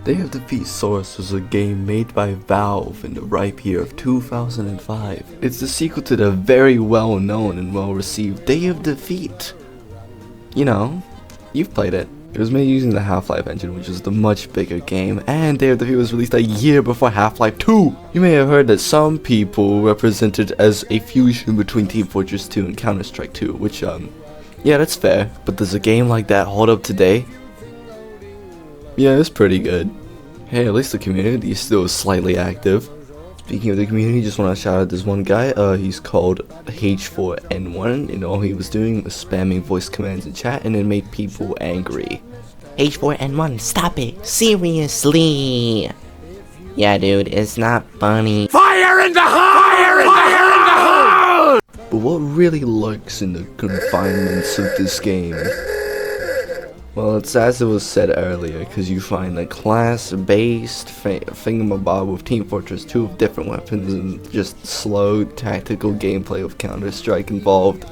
Day of Defeat Source was a game made by Valve in the ripe year of 2005. It's the sequel to the very well known and well received Day of Defeat. You know, you've played it. It was made using the Half-Life engine, which is the much bigger game, and Day of Defeat was released a year before Half-Life 2! You may have heard that some people represent it as a fusion between Team Fortress 2 and Counter-Strike 2, which, yeah, that's fair, but does a game like that hold up today? Yeah, it's pretty good. Hey, at least the community is still slightly active. Speaking of the community, just want to shout out this one guy. He's called H4N1, and all he was doing was spamming voice commands in chat, and it made people angry. H4N1, stop it! Seriously! Yeah, dude, it's not funny. Fire in the hole! Fire in the hole! But what really lurks in the confinements of this game? Well, it's as it was said earlier, because you find a class-based thingamabob with Team Fortress 2 with different weapons and just slow, tactical gameplay of Counter-Strike involved.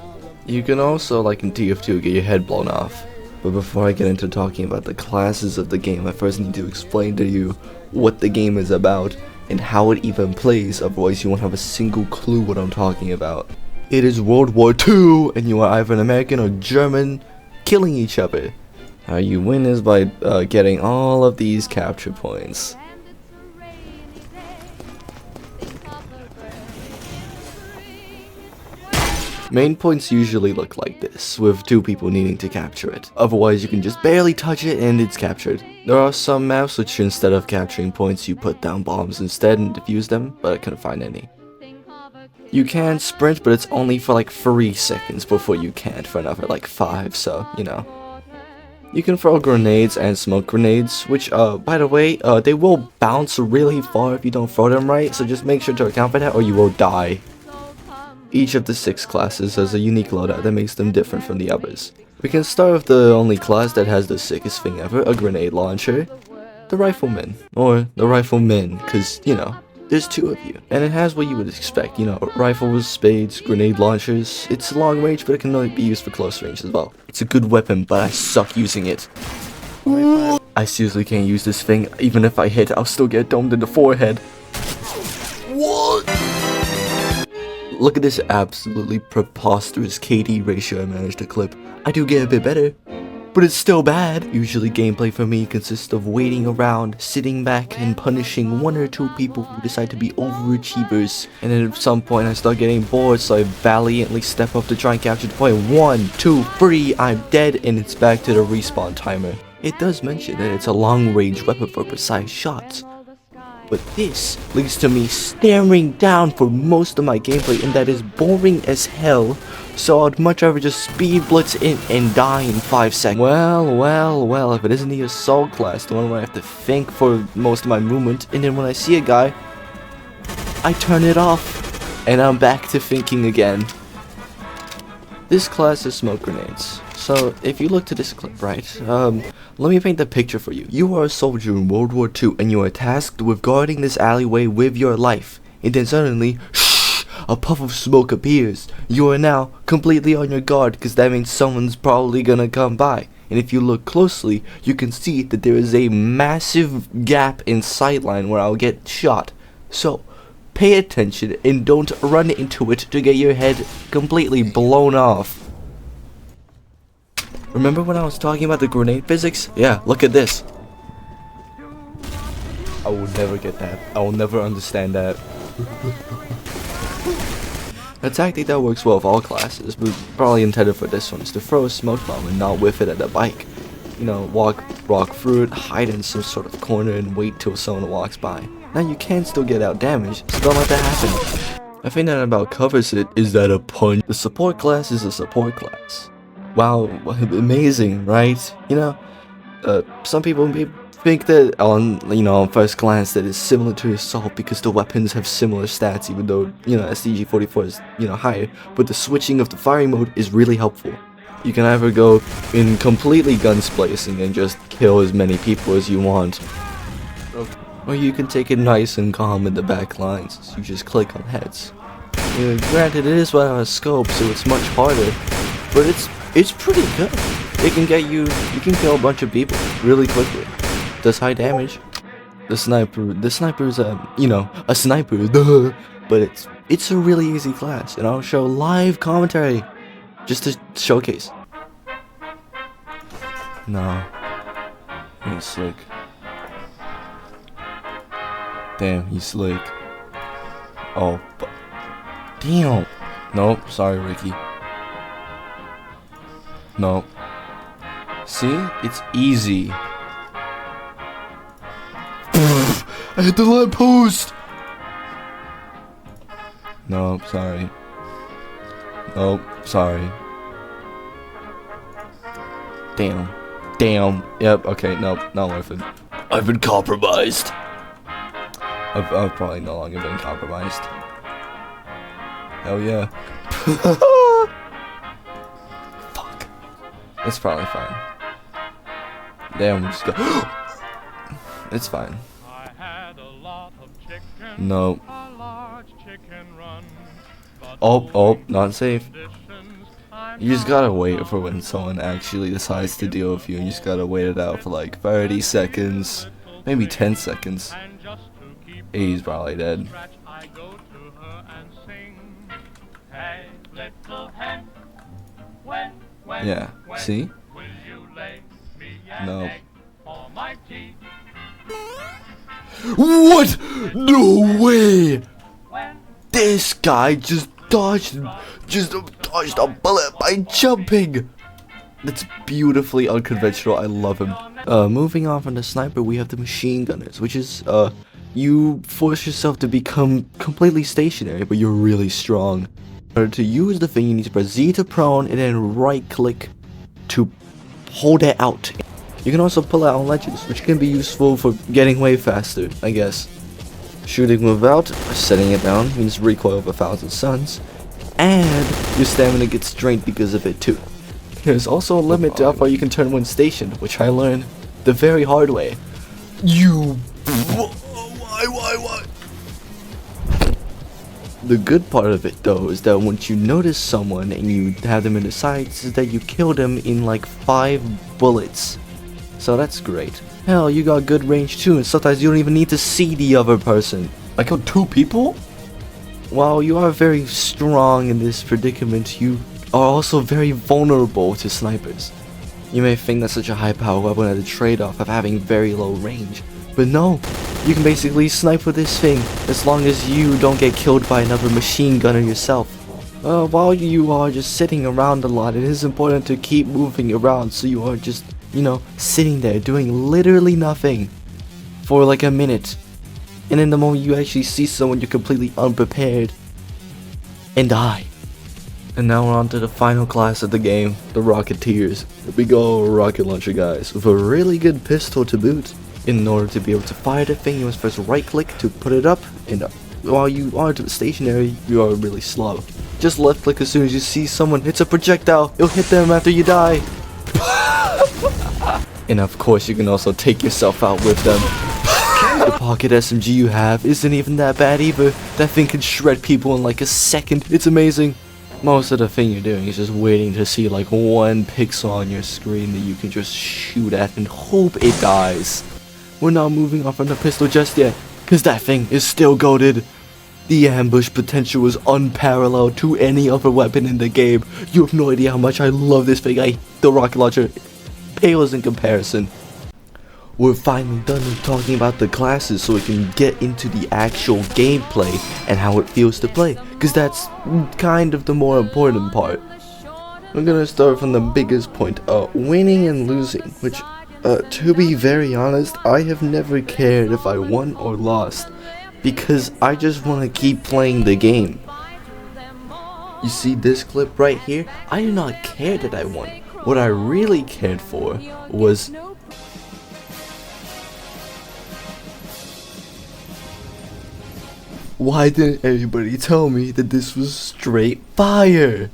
You can also, like in TF2, get your head blown off. But before I get into talking about the classes of the game, I first need to explain to you what the game is about and how it even plays, otherwise you won't have a single clue what I'm talking about. It is World War II, and you are either an American or German killing each other. How you win is by getting all of these capture points. Main points usually look like this, with two people needing to capture it. Otherwise you can just barely touch it and it's captured. There are some maps which instead of capturing points you put down bombs instead and defuse them, but I couldn't find any. You can sprint, but it's only for like 3 seconds before you can't for another like 5, so you know. You can throw grenades and smoke grenades, which, by the way, they will bounce really far if you don't throw them right, so just make sure to account for that or you will die. Each of the 6 classes has a unique loadout that makes them different from the others. We can start with the only class that has the sickest thing ever, a grenade launcher, the Rifleman, or the Riflemen, cause, you know, there's 2 of you. And it has what you would expect, you know, rifles, spades, grenade launchers. It's long range, but it can only be used for close range as well. It's a good weapon, but I suck using it. I seriously can't use this thing. Even if I hit, I'll still get domed in the forehead. What? Look at this absolutely preposterous KD ratio I managed to clip. I do get a bit better, but it's still bad. Usually gameplay for me consists of waiting around, sitting back, and punishing 1 or 2 people who decide to be overachievers. And then at some point I start getting bored, so I valiantly step up to try and capture the point. 1, 2, 3, I'm dead, and it's back to the respawn timer. It does mention that it's a long-range weapon for precise shots. But this leads to me staring down for most of my gameplay, and that is boring as hell. So I'd much rather just speed blitz in and die in 5 seconds. Well, if it isn't the assault class, the one where I have to think for most of my movement, and then when I see a guy, I turn it off, and I'm back to thinking again. This class is smoke grenades. So if you look to this clip, right, let me paint the picture for you. You are a soldier in World War II, and you are tasked with guarding this alleyway with your life, and then suddenly, a puff of smoke appears. You are now completely on your guard, because that means someone's probably gonna come by. And if you look closely, you can see that there is a massive gap in sightline where I'll get shot. So, pay attention and don't run into it to get your head completely blown off. Remember when I was talking about the grenade physics? Yeah, look at this. I will never get that. I will never understand that. A tactic that works well with all classes, but probably intended for this one, is to throw a smoke bomb and not whiff it at a bike. You know, walk through it, hide in some sort of corner, and wait till someone walks by. Now you can still get out damage, so don't let that happen. I think that about covers it. Is that a pun? The support class is a support class. Wow, amazing, right? You know, some people may think that on first glance that it's similar to assault because the weapons have similar stats, even though, you know, STG-44 is, you know, higher, but the switching of the firing mode is really helpful. You can either go in completely gun splicing and just kill as many people as you want, or you can take it nice and calm in the back lines, so you just click on heads. Granted, it is without a scope, so it's much harder, but it's pretty good. It can get you can kill a bunch of people really quickly. Does high damage. The sniper is a, you know, a sniper, duh. But it's a really easy class, and I'll show live commentary just to showcase. No, he's slick. Damn, he's slick. Oh, damn. Nope, sorry, Ricky. Nope. See, it's easy. I hit the lamp post. Nope, sorry. Nope, sorry. Damn. Damn. Yep, okay, nope, not worth it. I've been compromised. I've probably no longer been compromised. Hell yeah. Fuck. It's probably fine. Damn, we just go. It's fine. Nope. Oh, not safe. You just gotta wait for when someone actually decides to deal with you, and you just gotta wait it out for like 30 seconds, maybe 10 seconds. He's probably dead. Yeah, see? No. What? No way! This guy just dodged a bullet by jumping! That's beautifully unconventional, I love him. Moving on from the sniper, we have the machine gunners, which is, you force yourself to become completely stationary, but you're really strong. In order to use the thing, you need to press Z to prone and then right click to hold it out. You can also pull out on ledges, which can be useful for getting way faster, I guess. Shooting without setting it down means recoil of 1,000 suns, and your stamina gets drained because of it too. There's also a limit to how far you can turn when stationed, which I learned the very hard way. Why? The good part of it though is that once you notice someone and you have them in the sights, is that you kill them in like 5 bullets. So that's great. Hell, you got good range too, and sometimes you don't even need to see the other person. I killed 2 people? While you are very strong in this predicament, you are also very vulnerable to snipers. You may think that's such a high power weapon at the trade-off of having very low range, but no, you can basically snipe with this thing as long as you don't get killed by another machine gunner yourself. While you are just sitting around a lot, it is important to keep moving around so you are just, you know, sitting there doing literally nothing for like a minute. And in the moment you actually see someone, you're completely unprepared and die. And now we're on to the final class of the game, the Rocketeers. Here we go, rocket launcher guys, with a really good pistol to boot. In order to be able to fire the thing, you must press right click to put it up, and while you are stationary, you are really slow. Just left click as soon as you see someone hits a projectile, it'll hit them after you die. And of course you can also take yourself out with them. The pocket SMG you have isn't even that bad either. That thing can shred people in like a second. It's amazing. Most of the thing you're doing is just waiting to see like 1 pixel on your screen that you can just shoot at and hope it dies. We're not moving on from the pistol just yet, cause that thing is still goated. The ambush potential is unparalleled to any other weapon in the game. You have no idea how much I love this thing. The rocket launcher pales in comparison. We're finally done with talking about the classes so we can get into the actual gameplay and how it feels to play, because that's kind of the more important part. I'm gonna start from the biggest point, winning and losing, which, to be very honest, I have never cared if I won or lost, because I just want to keep playing the game. You see this clip right here? I do not care that I won. What I really cared for was why didn't anybody tell me that this was straight fire?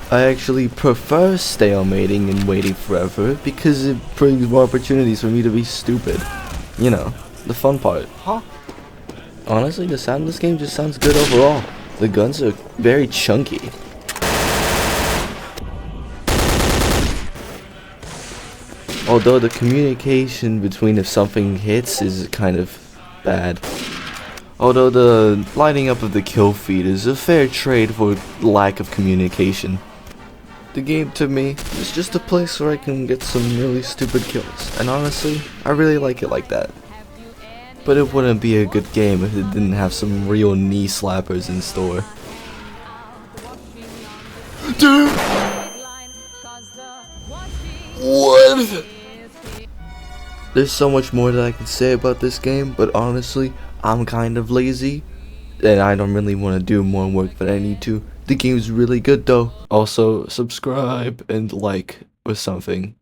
I actually prefer stalemating and waiting forever because it brings more opportunities for me to be stupid. You know, the fun part. Huh? Honestly, the sound of this game just sounds good overall. The guns are very chunky. Although the communication between if something hits is kind of bad. Although the lighting up of the kill feed is a fair trade for lack of communication. The game to me is just a place where I can get some really stupid kills, and honestly, I really like it like that. But it wouldn't be a good game if it didn't have some real knee slappers in store. Dude! What? There's so much more that I can say about this game, but honestly, I'm kind of lazy, and I don't really want to do more work than I need to. The game's really good though. Also, subscribe and like or something.